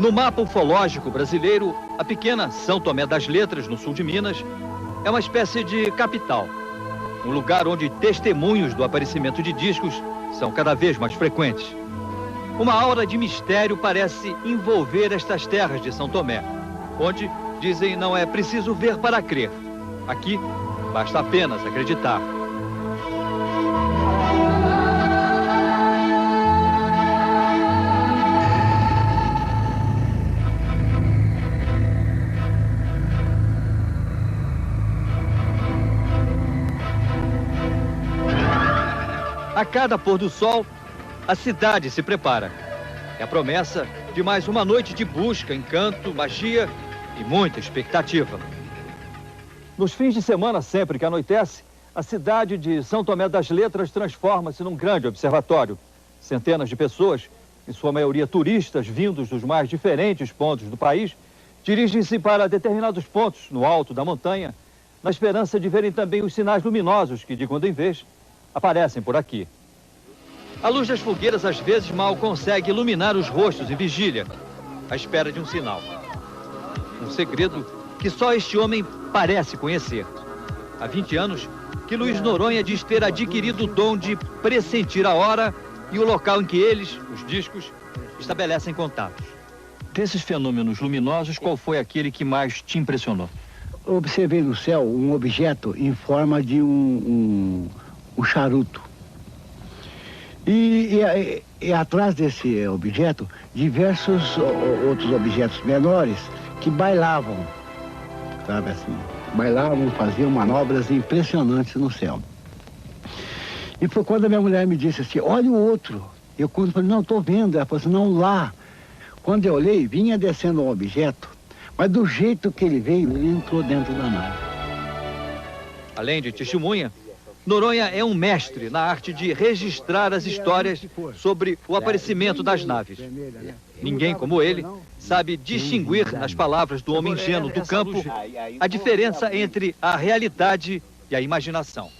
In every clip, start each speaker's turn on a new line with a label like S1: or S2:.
S1: No mapa ufológico brasileiro, a pequena São Tomé das Letras, no sul de Minas, é uma espécie de capital. Um lugar onde testemunhos do aparecimento de discos são cada vez mais frequentes. Uma aura de mistério parece envolver estas terras de São Tomé, onde, dizem, não é preciso ver para crer. Aqui, basta apenas acreditar. A cada pôr do sol, a cidade se prepara. É a promessa de mais uma noite de busca, encanto, magia e muita expectativa. Nos fins de semana, sempre que anoitece, a cidade de São Tomé das Letras transforma-se num grande observatório. Centenas de pessoas, em sua maioria turistas vindos dos mais diferentes pontos do país, dirigem-se para determinados pontos no alto da montanha, na esperança de verem também os sinais luminosos que, de quando em vez, aparecem por aqui. A luz das fogueiras às vezes mal consegue iluminar os rostos em vigília, à espera de um sinal. Um segredo que só este homem parece conhecer. Há 20 anos que Luiz Noronha diz ter adquirido o dom de pressentir a hora e o local em que eles, os discos, estabelecem contatos. Desses fenômenos luminosos, qual foi aquele que mais te impressionou?
S2: Observei no céu um objeto em forma de um charuto. E atrás desse objeto, diversos outros objetos menores que bailavam, sabe assim? Bailavam, faziam manobras impressionantes no céu. E foi quando a minha mulher me disse assim, olha o outro. Eu quando falei, não, estou vendo. Ela falou assim, não, lá. Quando eu olhei, vinha descendo um objeto, mas do jeito que ele veio, ele entrou dentro da nave.
S1: Além de testemunha, Noronha é um mestre na arte de registrar as histórias sobre o aparecimento das naves. Ninguém como ele sabe distinguir nas palavras do homem ingênuo do campo a diferença entre a realidade e a imaginação.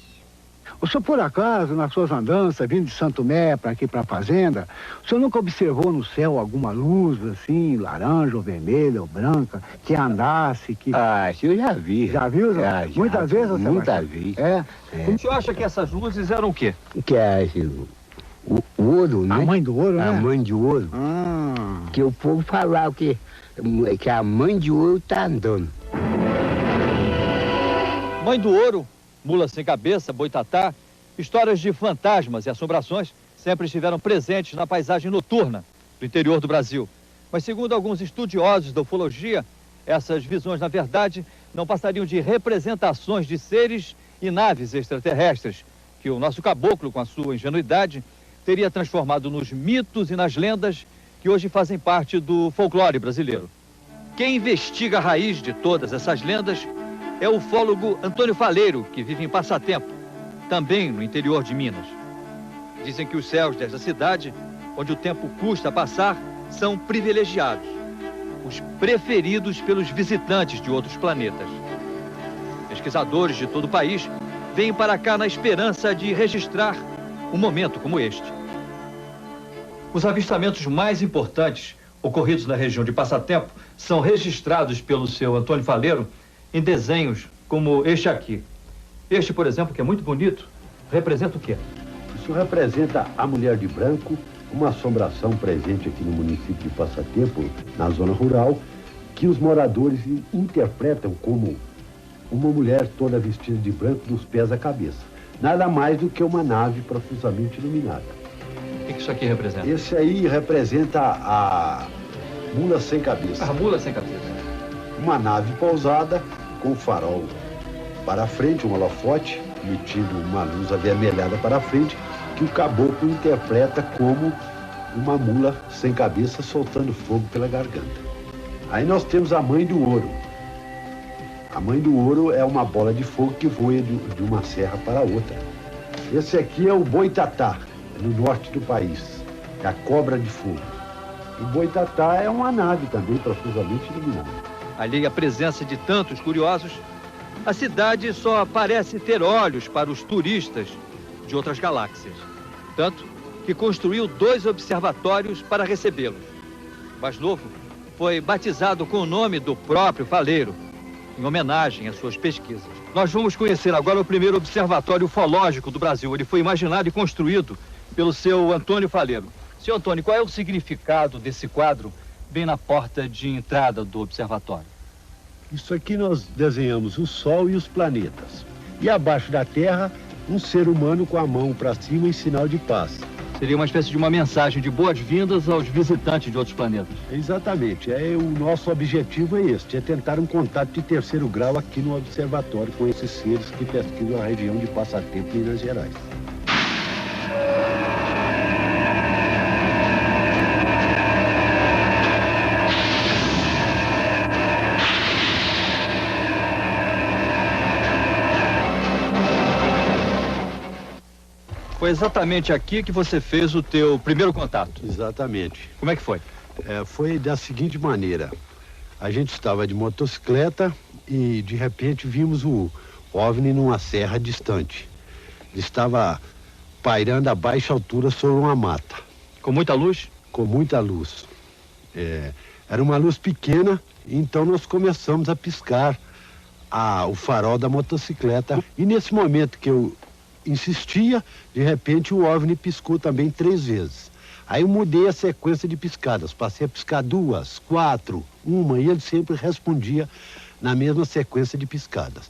S2: O senhor, por acaso, nas suas andanças, vindo de Santo Tomé para aqui para a fazenda, o senhor nunca observou no céu alguma luz, assim, laranja ou vermelha ou branca, que andasse, que...
S3: Ah, isso eu já vi.
S2: Já viu?
S3: Já,
S2: muitas vezes você
S3: muitas vezes.
S2: É?
S1: O senhor acha que essas luzes eram o quê?
S3: Que é o ouro, né?
S2: A mãe do ouro, né?
S3: A mãe de ouro. Que o povo falava que a mãe de ouro tá andando.
S1: Mãe do ouro, mula sem cabeça, boitatá, histórias de fantasmas e assombrações sempre estiveram presentes na paisagem noturna do interior do Brasil. Mas segundo alguns estudiosos da ufologia, essas visões, na verdade, não passariam de representações de seres e naves extraterrestres, que o nosso caboclo, com a sua ingenuidade, teria transformado nos mitos e nas lendas que hoje fazem parte do folclore brasileiro. Quem investiga a raiz de todas essas lendas é o ufólogo Antônio Faleiro, que vive em Passatempo, também no interior de Minas. Dizem que os céus desta cidade, onde o tempo custa a passar, são privilegiados, os preferidos pelos visitantes de outros planetas. Pesquisadores de todo o país vêm para cá na esperança de registrar um momento como este. Os avistamentos mais importantes ocorridos na região de Passatempo são registrados pelo seu Antônio Faleiro em desenhos como este aqui. Este, por exemplo, que é muito bonito, representa o quê?
S4: Isso representa a mulher de branco, uma assombração presente aqui no município de Passatempo, na zona rural, que os moradores interpretam como uma mulher toda vestida de branco dos pés à cabeça. Nada mais do que uma nave profusamente iluminada.
S1: O que isso aqui representa?
S4: Esse aí representa a mula sem cabeça.
S1: A mula sem cabeça.
S4: Uma nave pousada com farol para frente, um holofote, emitindo uma luz avermelhada para frente, que o caboclo interpreta como uma mula sem cabeça soltando fogo pela garganta. Aí nós temos a mãe do ouro. A mãe do ouro é uma bola de fogo que voa de uma serra para outra. Esse aqui é o boitatá, no norte do país. É a cobra de fogo. O boitatá é uma nave também profusamente iluminada.
S1: Ali a presença de tantos curiosos, a cidade só parece ter olhos para os turistas de outras galáxias. Tanto que construiu 2 observatórios para recebê-los. O mais novo foi batizado com o nome do próprio Faleiro, em homenagem às suas pesquisas. Nós vamos conhecer agora o primeiro observatório ufológico do Brasil. Ele foi imaginado e construído pelo seu Antônio Faleiro. Senhor Antônio, qual é o significado desse quadro bem na porta de entrada do observatório?
S4: Isso aqui nós desenhamos o Sol e os planetas. E abaixo da Terra, um ser humano com a mão para cima em sinal de paz.
S1: Seria uma espécie de uma mensagem de boas-vindas aos visitantes de outros planetas.
S4: Exatamente. O nosso objetivo é este, é tentar um contato de terceiro grau aqui no observatório com esses seres que pesquisam a região de Passatempo, Minas Gerais.
S1: Foi exatamente aqui que você fez o teu primeiro contato.
S4: Exatamente.
S1: Como é que foi?
S4: Foi da seguinte maneira. A gente estava de motocicleta e de repente vimos o OVNI numa serra distante. Ele estava pairando a baixa altura sobre uma mata.
S1: Com muita luz?
S4: Com muita luz. Era uma luz pequena, então nós começamos a piscar o farol da motocicleta. E nesse momento que eu insistia, de repente o OVNI piscou também 3 vezes. Aí eu mudei a sequência de piscadas, passei a piscar 2, 4, 1, e ele sempre respondia na mesma sequência de piscadas.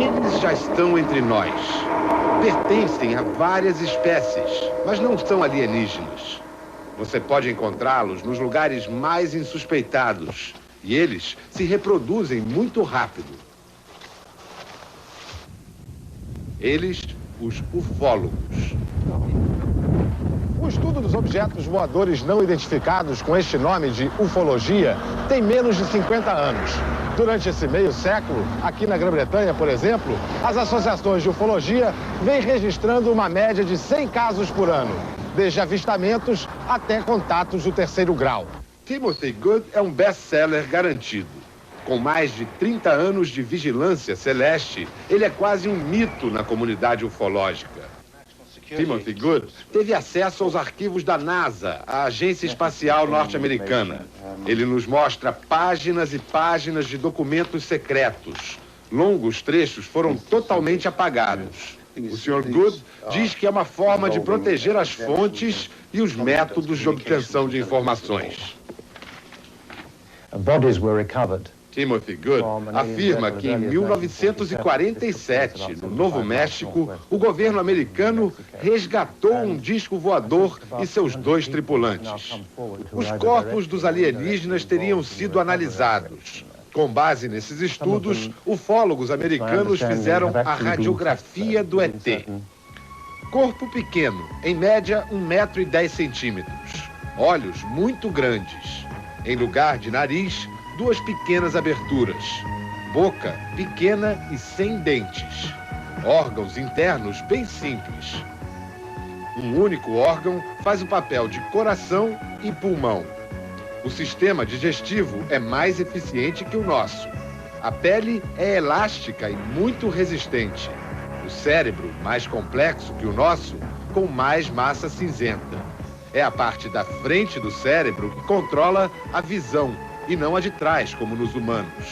S5: Eles já estão entre nós. Pertencem a várias espécies, mas não são alienígenas. Você pode encontrá-los nos lugares mais insuspeitados e eles se reproduzem muito rápido. Eles, os ufólogos.
S6: O estudo dos objetos voadores não identificados com este nome de ufologia tem menos de 50 anos. Durante esse meio século, aqui na Grã-Bretanha, por exemplo, as associações de ufologia vêm registrando uma média de 100 casos por ano, desde avistamentos até contatos do terceiro grau.
S5: Timothy Good é um best-seller garantido. Com mais de 30 anos de vigilância celeste, ele é quase um mito na comunidade ufológica. Timothy Good teve acesso aos arquivos da NASA, a agência espacial norte-americana. Ele nos mostra páginas e páginas de documentos secretos. Longos trechos foram totalmente apagados. O Sr. Good diz que é uma forma de proteger as fontes e os métodos de obtenção de informações. Timothy Good afirma que em 1947, no Novo México, o governo americano resgatou um disco voador e seus 2 tripulantes. Os corpos dos alienígenas teriam sido analisados. Com base nesses estudos, ufólogos americanos fizeram a radiografia do ET. Corpo pequeno, em média 1,10 m. Olhos muito grandes. Em lugar de nariz, 2 pequenas aberturas. Boca pequena e sem dentes. Órgãos internos bem simples. Um único órgão faz o papel de coração e pulmão. O sistema digestivo é mais eficiente que o nosso. A pele é elástica e muito resistente. O cérebro, mais complexo que o nosso, com mais massa cinzenta. É a parte da frente do cérebro que controla a visão, e não a de trás, como nos humanos.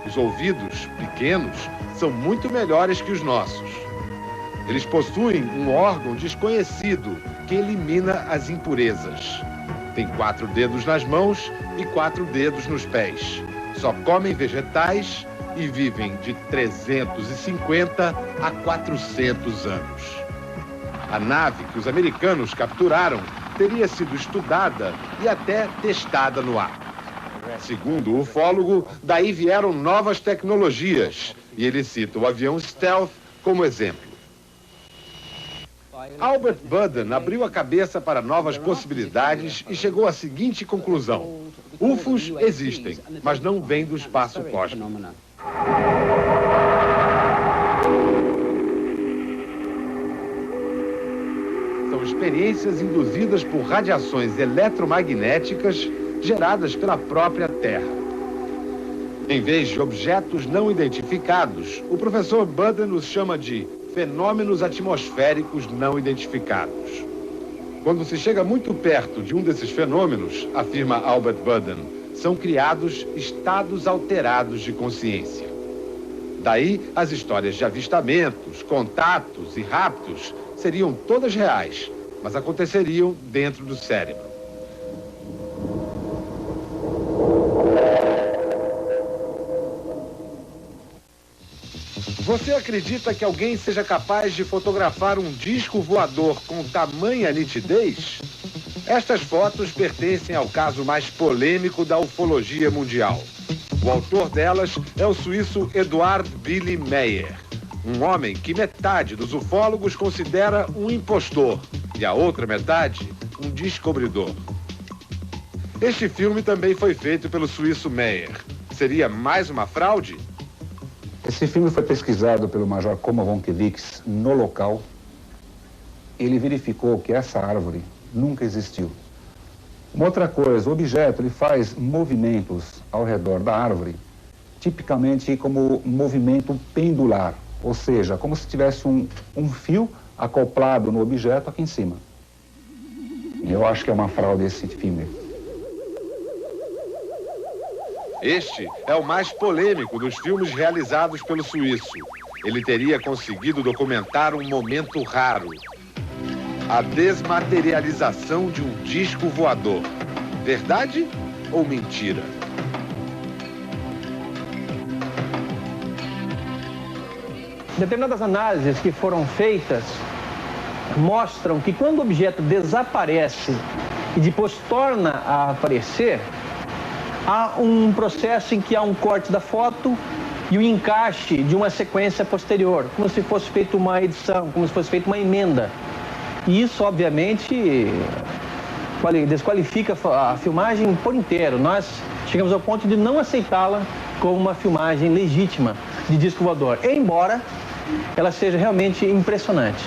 S5: Os ouvidos, pequenos, são muito melhores que os nossos. Eles possuem um órgão desconhecido que elimina as impurezas. Tem 4 dedos nas mãos e 4 dedos nos pés. Só comem vegetais e vivem de 350 a 400 anos. A nave que os americanos capturaram teria sido estudada e até testada no ar. Segundo o ufólogo, daí vieram novas tecnologias, e ele cita o avião Stealth como exemplo. Albert Budden abriu a cabeça para novas possibilidades e chegou à seguinte conclusão: UFOs existem, mas não vêm do espaço cósmico. São experiências induzidas por radiações eletromagnéticas geradas pela própria Terra. Em vez de objetos não identificados, o professor Budden os chama de fenômenos atmosféricos não identificados. Quando se chega muito perto de um desses fenômenos, afirma Albert Budden, são criados estados alterados de consciência. Daí, as histórias de avistamentos, contatos e raptos seriam todas reais, mas aconteceriam dentro do cérebro. Você acredita que alguém seja capaz de fotografar um disco voador com tamanha nitidez? Estas fotos pertencem ao caso mais polêmico da ufologia mundial. O autor delas é o suíço Eduard Willy Meyer, um homem que metade dos ufólogos considera um impostor e a outra metade um descobridor. Este filme também foi feito pelo suíço Meyer. Seria mais uma fraude?
S7: Esse filme foi pesquisado pelo Major Como Ronkiewicz no local. Ele verificou que essa árvore nunca existiu. Uma outra coisa, o objeto ele faz movimentos ao redor da árvore, tipicamente como movimento pendular, ou seja, como se tivesse um fio acoplado no objeto aqui em cima. Eu acho que é uma fraude esse filme.
S5: Este é o mais polêmico dos filmes realizados pelo suíço. Ele teria conseguido documentar um momento raro: a desmaterialização de um disco voador. Verdade ou mentira?
S8: Determinadas análises que foram feitas mostram que quando o objeto desaparece e depois torna a aparecer, há um processo em que há um corte da foto e o encaixe de uma sequência posterior, como se fosse feita uma edição, como se fosse feita uma emenda. E isso, obviamente, desqualifica a filmagem por inteiro. Nós chegamos ao ponto de não aceitá-la como uma filmagem legítima de disco voador, embora ela seja realmente impressionante.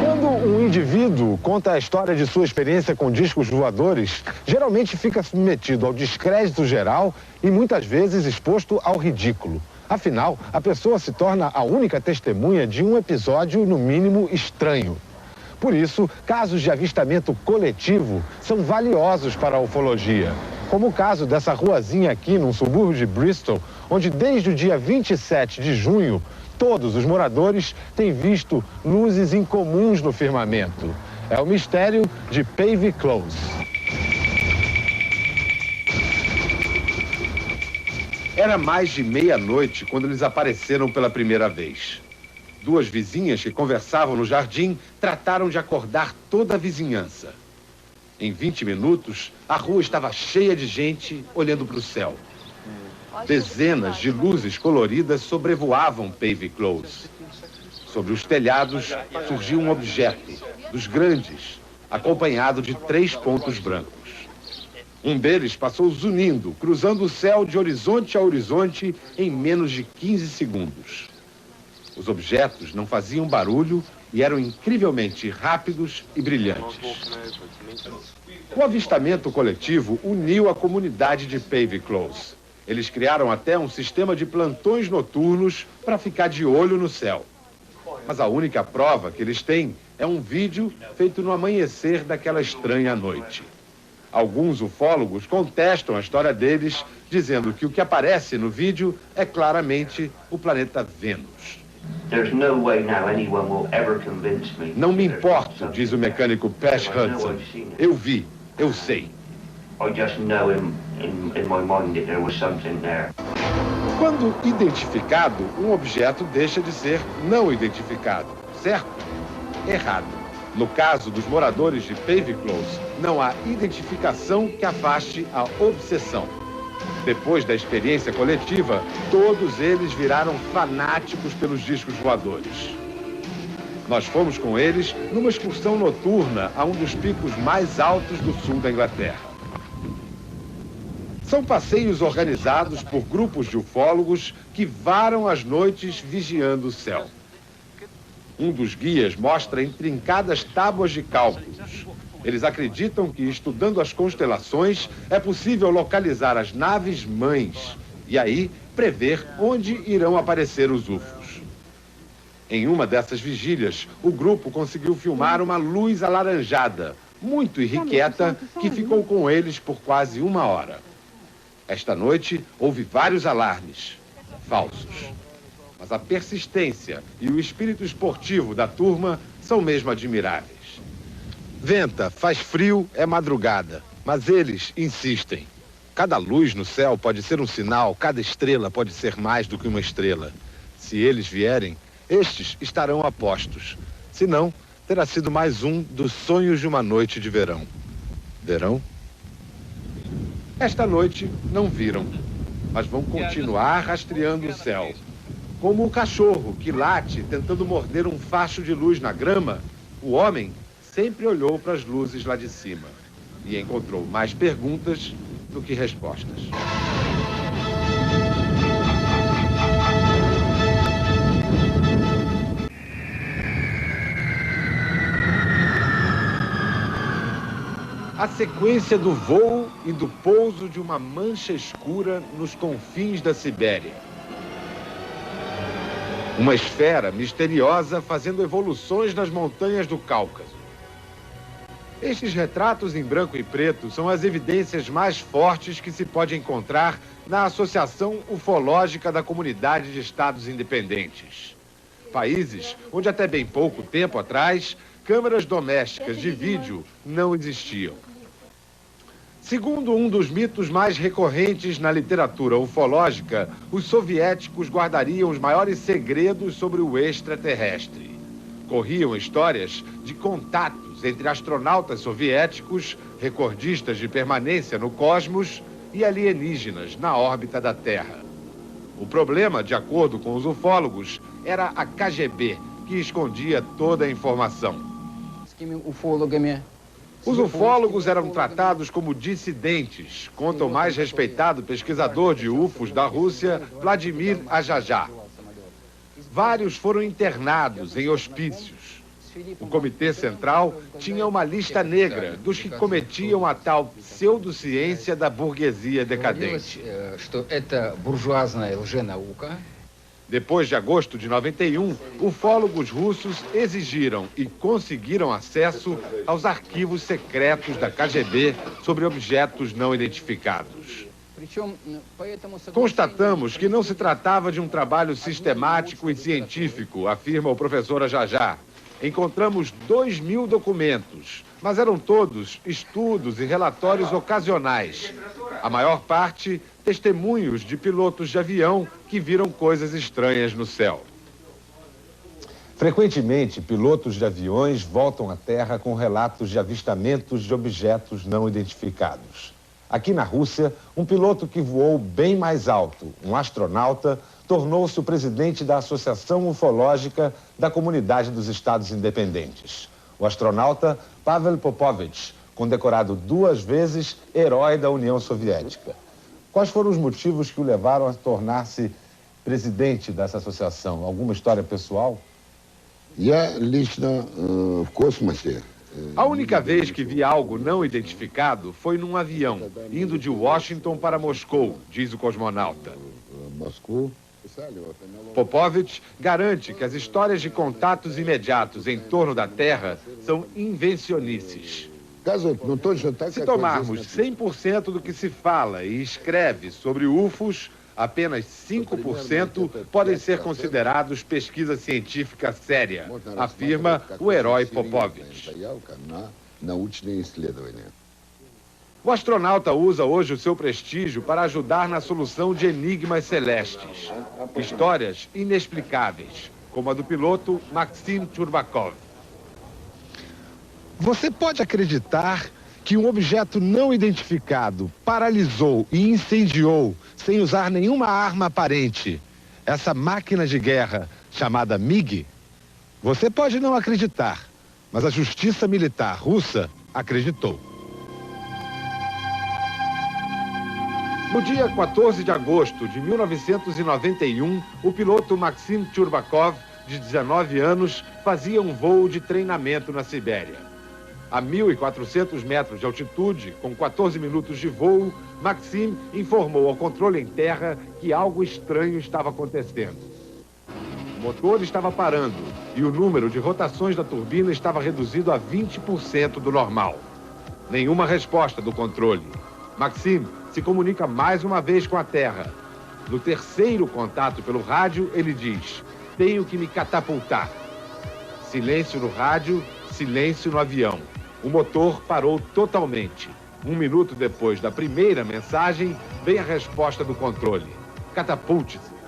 S6: Quando um indivíduo conta a história de sua experiência com discos voadores, geralmente fica submetido ao descrédito geral e muitas vezes exposto ao ridículo. Afinal, a pessoa se torna a única testemunha de um episódio, no mínimo, estranho. Por isso, casos de avistamento coletivo são valiosos para a ufologia. Como o caso dessa ruazinha aqui, num subúrbio de Bristol, onde desde o dia 27 de junho, todos os moradores têm visto luzes incomuns no firmamento. É o mistério de Pavey Close.
S5: Era mais de meia-noite quando eles apareceram pela primeira vez. Duas vizinhas que conversavam no jardim trataram de acordar toda a vizinhança. Em 20 minutos, a rua estava cheia de gente olhando para o céu. Dezenas de luzes coloridas sobrevoavam Pavey Close. Sobre os telhados surgiu um objeto, dos grandes, acompanhado de 3 pontos brancos. Um deles passou zunindo, cruzando o céu de horizonte a horizonte em menos de 15 segundos. Os objetos não faziam barulho e eram incrivelmente rápidos e brilhantes. O avistamento coletivo uniu a comunidade de Pavey Close. Eles criaram até um sistema de plantões noturnos para ficar de olho no céu. Mas a única prova que eles têm é um vídeo feito no amanhecer daquela estranha noite. Alguns ufólogos contestam a história deles, dizendo que o que aparece no vídeo é claramente o planeta Vênus. Não me importo, diz o mecânico Pash Hudson. Eu vi, eu sei. Quando identificado, um objeto deixa de ser não identificado, certo? Errado. No caso dos moradores de Pavey Close, não há identificação que afaste a obsessão. Depois da experiência coletiva, todos eles viraram fanáticos pelos discos voadores. Nós fomos com eles numa excursão noturna a um dos picos mais altos do sul da Inglaterra. São passeios organizados por grupos de ufólogos que varam as noites vigiando o céu. Um dos guias mostra intrincadas tábuas de cálculos. Eles acreditam que, estudando as constelações, é possível localizar as naves-mães e aí prever onde irão aparecer os UFOs. Em uma dessas vigílias, o grupo conseguiu filmar uma luz alaranjada, muito irrequieta, que ficou com eles por quase 1 hora. Esta noite, houve vários alarmes, falsos. Mas a persistência e o espírito esportivo da turma são mesmo admiráveis. Venta, faz frio, é madrugada, mas eles insistem. Cada luz no céu pode ser um sinal, cada estrela pode ser mais do que uma estrela. Se eles vierem, estes estarão a postos. Se não, terá sido mais um dos sonhos de uma noite de verão. Verão? Esta noite não viram, mas vão continuar rastreando o céu. Como o cachorro que late tentando morder um facho de luz na grama, o homem sempre olhou para as luzes lá de cima e encontrou mais perguntas do que respostas. A sequência do voo e do pouso de uma mancha escura nos confins da Sibéria. Uma esfera misteriosa fazendo evoluções nas montanhas do Cáucaso. Estes retratos em branco e preto são as evidências mais fortes que se pode encontrar na Associação Ufológica da Comunidade de Estados Independentes. Países onde até bem pouco tempo atrás, câmeras domésticas de vídeo não existiam. Segundo um dos mitos mais recorrentes na literatura ufológica, os soviéticos guardariam os maiores segredos sobre o extraterrestre. Corriam histórias de contatos entre astronautas soviéticos, recordistas de permanência no cosmos, e alienígenas na órbita da Terra. O problema, de acordo com os ufólogos, era a KGB, que escondia toda a informação. Os ufólogos eram tratados como dissidentes, conta o mais respeitado pesquisador de UFOs da Rússia, Vladimir Ajajá. Vários foram internados em hospícios. O Comitê Central tinha uma lista negra dos que cometiam a tal pseudociência da burguesia decadente. Depois de agosto de 91, ufólogos russos exigiram e conseguiram acesso aos arquivos secretos da KGB sobre objetos não identificados. Constatamos que não se tratava de um trabalho sistemático e científico, afirma o professor Ajajá. Encontramos 2.000 documentos, mas eram todos estudos e relatórios ocasionais. A maior parte, testemunhos de pilotos de avião que viram coisas estranhas no céu. Frequentemente, pilotos de aviões voltam à Terra com relatos de avistamentos de objetos não identificados. Aqui na Rússia, um piloto que voou bem mais alto, um astronauta, tornou-se o presidente da Associação Ufológica da Comunidade dos Estados Independentes. O astronauta Pavel Popovich, condecorado 2 vezes herói da União Soviética. Quais foram os motivos que o levaram a tornar-se presidente dessa associação? Alguma história pessoal? A única vez que vi algo não identificado foi num avião, indo de Washington para Moscou, diz o cosmonauta. Popovich garante que as histórias de contatos imediatos em torno da Terra são invencionices. Se tomarmos 100% do que se fala e escreve sobre UFOs, apenas 5% podem ser considerados pesquisa científica séria, afirma o herói Popovich. O astronauta usa hoje o seu prestígio para ajudar na solução de enigmas celestes. Histórias inexplicáveis, como a do piloto Maxim Churbakov. Você pode acreditar que um objeto não identificado paralisou e incendiou, sem usar nenhuma arma aparente, essa máquina de guerra chamada MiG?
S6: Você pode não acreditar, mas a justiça militar russa acreditou.
S5: No dia 14 de agosto de 1991, o piloto Maxim Churbakov, de 19 anos, fazia um voo de treinamento na Sibéria. A 1.400 metros de altitude, com 14 minutos de voo, Maxim informou ao controle em terra que algo estranho estava acontecendo. O motor estava parando e o número de rotações da turbina estava reduzido a 20% do normal. Nenhuma resposta do controle. Maxim se comunica mais uma vez com a Terra. No terceiro contato pelo rádio, ele diz: tenho que me catapultar. Silêncio no rádio, silêncio no avião. O motor parou totalmente. 1 minuto depois da primeira mensagem, vem a resposta do controle: catapulte-se.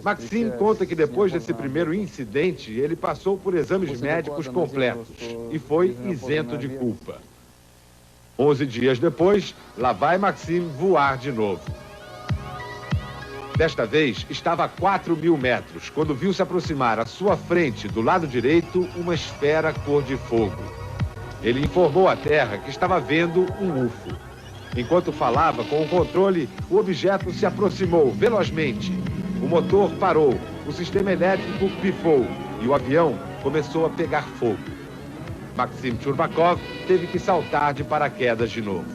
S5: Maxim conta que depois desse primeiro incidente, ele passou por exames médicos completos e foi isento de culpa. 11 dias depois, lá vai Maxim voar de novo. Desta vez, estava a 4.000 metros, quando viu se aproximar à sua frente, do lado direito, uma esfera cor de fogo. Ele informou à Terra que estava vendo um UFO. Enquanto falava com o controle, o objeto se aproximou velozmente. O motor parou, o sistema elétrico pifou e o avião começou a pegar fogo. Maxim Churbakov teve que saltar de paraquedas de novo.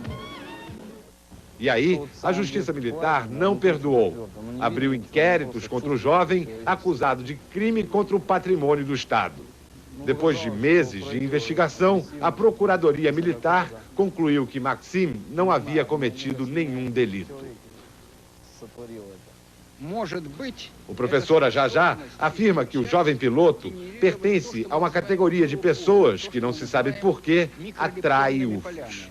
S5: E aí, a justiça militar não perdoou. Abriu inquéritos contra o jovem, acusado de crime contra o patrimônio do Estado. Depois de meses de investigação, a Procuradoria Militar concluiu que Maxim não havia cometido nenhum delito. O professor Ajajá afirma que o jovem piloto pertence a uma categoria de pessoas que, não se sabe por quê, atrai UFOs.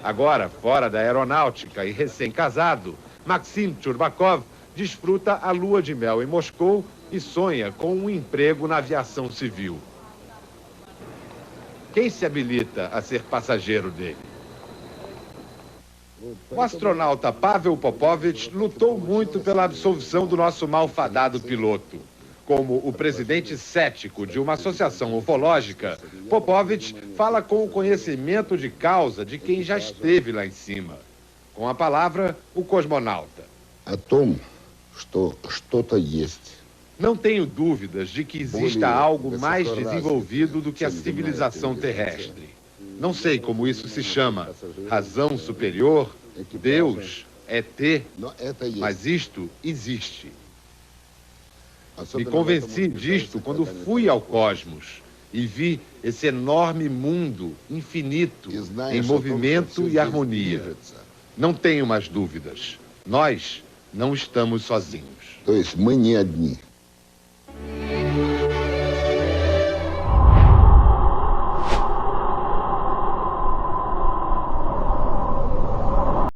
S5: Agora, fora da aeronáutica e recém-casado, Maxim Churbakov desfruta a lua de mel em Moscou e sonha com um emprego na aviação civil. Quem se habilita a ser passageiro dele? O astronauta Pavel Popovich lutou muito pela absolvição do nosso malfadado piloto. Como o presidente cético de uma associação ufológica, Popovich fala com o conhecimento de causa de quem já esteve lá em cima. Com a palavra, o cosmonauta. Não tenho dúvidas de que exista algo mais desenvolvido do que a civilização terrestre. Não sei como isso se chama, razão superior, Deus, ET, mas isto existe. Me convenci disto quando fui ao cosmos e vi esse enorme mundo infinito em movimento e harmonia. Não tenho mais dúvidas. Nós não estamos sozinhos.
S9: То есть мы не одни.